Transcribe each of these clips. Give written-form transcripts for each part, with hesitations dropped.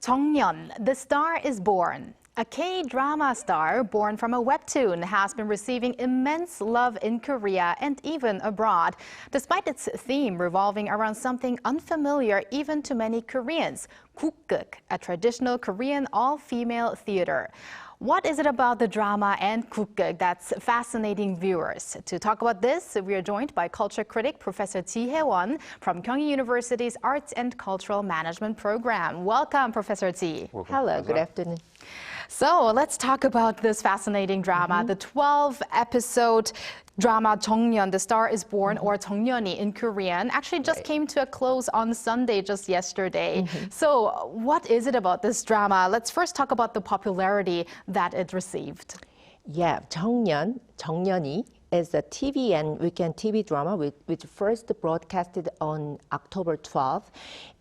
Jeongnyeon, The Star is Born. A K-drama star born from a webtoon has been receiving immense love in Korea and even abroad, despite its theme revolving around something unfamiliar even to many Koreans, gukgeuk, a traditional Korean all-female theater. What is it about the drama and gukgeuk that's fascinating viewers? To talk about this, we are joined by culture critic Professor Chie Hye-won from Kyung University's Arts and Cultural Management Program. Welcome, Professor Chie. Hello, good afternoon. So let's talk about this fascinating drama, the 12-episode drama Jeongnyeon, The Star is Born, or Jeongnyeon이 in Korean, actually just came to a close on Sunday, just yesterday. So what is it about this drama? Let's first talk about the popularity that it received. Yeah, 정년이 is a TV and weekend TV drama which first broadcasted on October 12th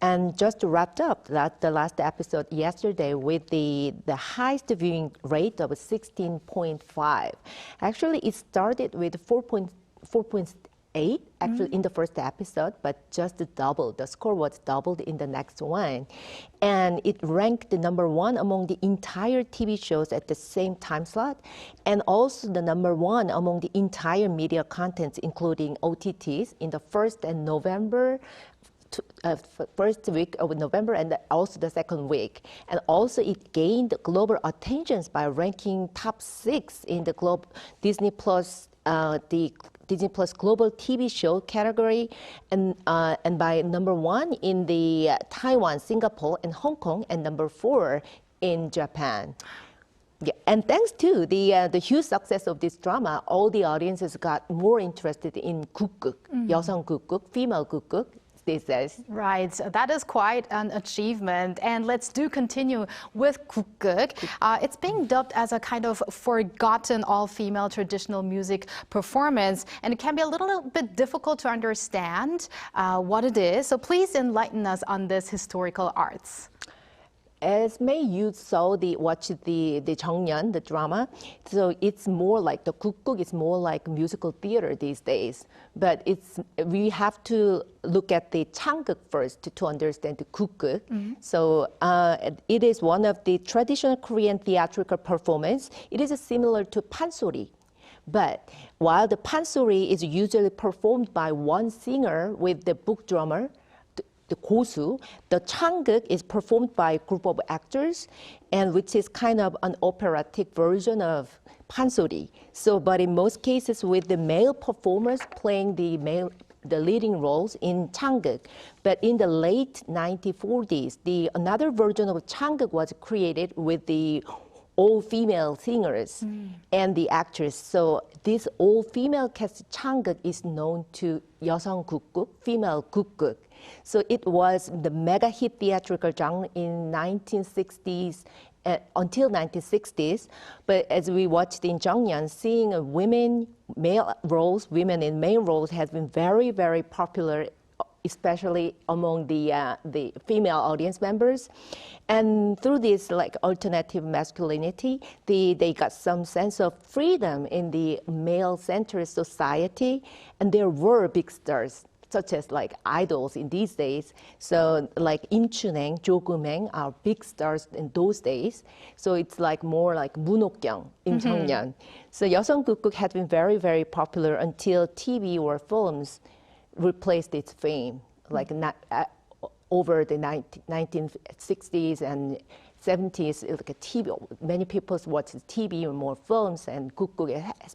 and just wrapped up the last episode yesterday with the highest viewing rate of 16.5. Actually, it started with 4.8 actually in the first episode, but just doubled. The score was doubled in the next one. And it ranked the #1 among the entire TV shows at the same time slot, and also the #1 among the entire media contents, including OTTs, in the first week of November and also the second week. And also it gained global attentions by ranking top 6 in the Disney Plus, the Disney Plus Global TV Show category, and by #1 in the Taiwan, Singapore, and Hong Kong, and #4 in Japan. Yeah, and thanks to the huge success of this drama, all the audiences got more interested in gukgeuk, 여성 gukgeuk, female gukgeuk these days. Right, that is quite an achievement. And let's continue with gukgeuk. It's being dubbed as a kind of forgotten all-female traditional music performance, and it can be a little bit difficult to understand what it is. So please enlighten us on this historical arts. As may you watch the Jeongnyeon, the drama, so it's more like the gukgeuk is more like musical theater these days. But we have to look at the Changuk first to understand the gukgeuk. So it is one of the traditional Korean theatrical performance. It is similar to pansori. But while the pansori is usually performed by one singer with the book drummer, the gosu, the Changuk is performed by a group of actors, and which is kind of an operatic version of pansori. So, but in most cases, with the male performers playing the leading roles in Changuk. But in the late 1940s, another version of Changuk was created with the all-female singers and the actors. So this all-female cast Changuk is known to 여성 gukgeuk, female gukgeuk. So it was the mega hit theatrical genre in 1960s until 1960s. But as we watched in Jeongnyeon, seeing women in main roles has been very, very popular, especially among the female audience members. And through this alternative masculinity, they got some sense of freedom in the male-centered society, and there were big stars, such as idols in these days. So Im Chuneng, Jo Gumeng are big stars in those days. So it's more like 문옥경 in Jeongnyeon. So 여성 gukgeuk had been very, very popular until TV or films replaced its fame, over the 1960s and 70s. TV, many people watch TV or more films, and gukgeuk has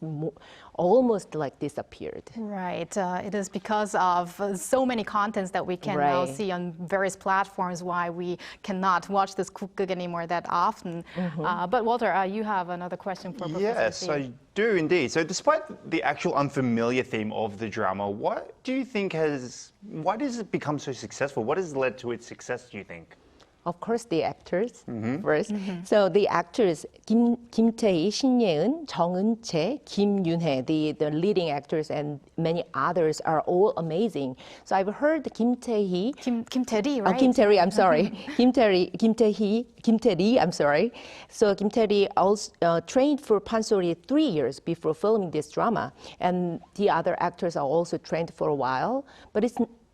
almost disappeared. Right, it is because of so many contents that we can now see on various platforms why we cannot watch this gukgeuk anymore that often. But Walter, you have another question for Professor Yes, Chie. I do indeed. So despite the actual unfamiliar theme of the drama, what do you think why does it become so successful? What has led to its success, do you think? Of course, the actors first. So the actors, Kim Tae-hee, Shin Ye-eun, Jung Eun-chae, Kim Yoon-hae, the leading actors, and many others are all amazing. So I've heard Kim Tae-hee. Kim Tae-ri, right? Kim Tae-ri, I'm sorry. Kim Tae-ri, I'm sorry. So Kim Tae-ri also trained for pansori 3 years before filming this drama. And the other actors are also trained for a while. But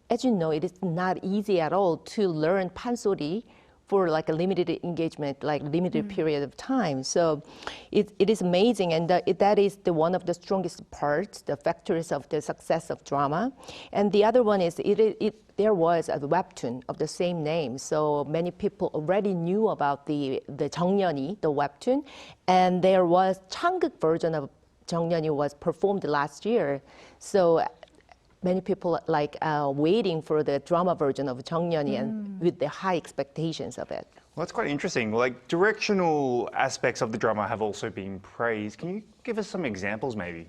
as you know, it is not easy at all to learn pansori for like a limited engagement, like limited period of time. So it is amazing, and that is one of the strongest parts, the factors of the success of drama. And the other one is there was a webtoon of the same name, so many people already knew about the Jeongnyeon, the webtoon, and there was Changuk version of Jeongnyeon was performed last year. So many people like waiting for the drama version of Jeongnyeon and with the high expectations of it. Well, that's quite interesting. Like, directional aspects of the drama have also been praised. Can you give us some examples, maybe?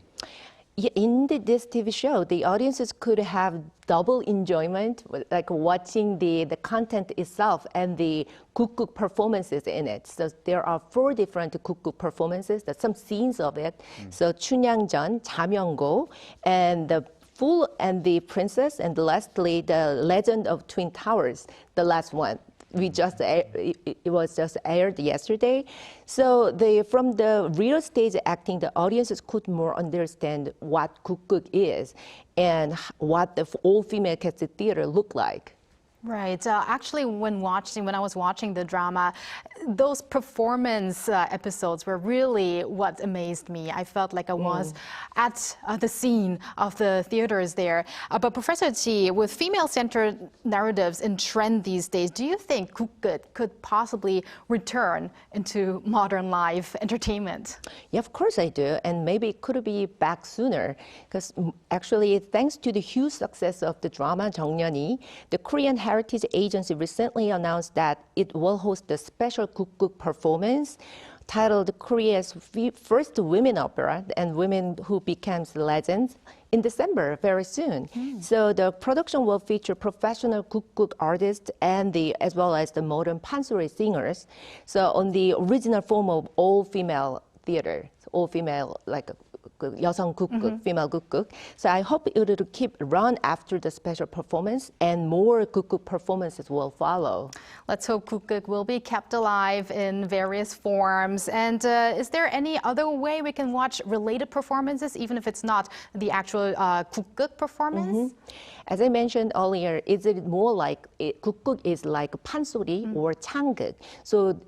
Yeah, in this TV show, the audiences could have double enjoyment, like watching the content itself and the gukgeuk performances in it. So there are 4 different gukgeuk performances, some scenes of it. So 춘향전, 자명고, and the Fool and the Princess, and lastly, the Legend of Twin Towers, the last one. It was just aired yesterday. So from the real stage acting, the audiences could more understand what gukgeuk is and what the all-female cast theater look like. Right. Actually, when I was watching the drama, those performance episodes were really what amazed me. I felt like I was at the scene of the theaters there. But Professor Chie, with female-centered narratives in trend these days, do you think gukgeuk could possibly return into modern live entertainment? Yeah, of course I do. And maybe it could be back sooner. Because actually, thanks to the huge success of the drama Jeongnyeon, the Korean Heritage Agency recently announced that it will host a special gukgeuk performance titled Korea's First Women Opera and Women Who Became Legends in December, very soon. So the production will feature professional gukgeuk artists and as well as the modern pansori singers. So on the original form of all-female theater, all-female like 여성 gukgeuk, female gukgeuk. So I hope it will keep run after the special performance and more gukgeuk performances will follow. Let's hope gukgeuk will be kept alive in various forms. And is there any other way we can watch related performances, even if it's not the actual gukgeuk performance? As I mentioned earlier, is it more like gukgeuk is like pansori or Changuk. So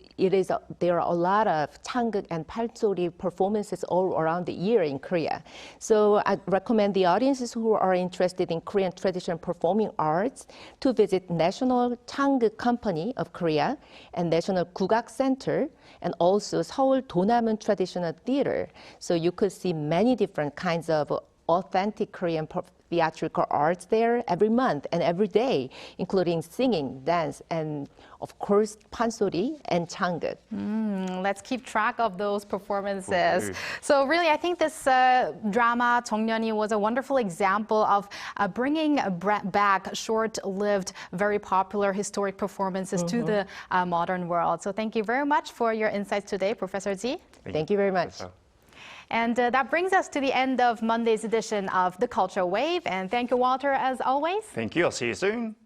there are a lot of Changuk and pansori performances all around the year in Korea. So I recommend the audiences who are interested in Korean traditional performing arts to visit National Changuk Company of Korea and National Gukgeuk Center and also Seoul Donamun Traditional Theater. So you could see many different kinds of authentic Korean theatrical arts there every month and every day, including singing, dance, and of course, pansori and Changuk. Let's keep track of those performances. So really, I think this drama, Jeongnyeon, was a wonderful example of bringing back short-lived, very popular historic performances to the modern world. So thank you very much for your insights today, Professor Chie. Thank you very much. And that brings us to the end of Monday's edition of The Culture Wave. And thank you, Walter, as always. Thank you. I'll see you soon.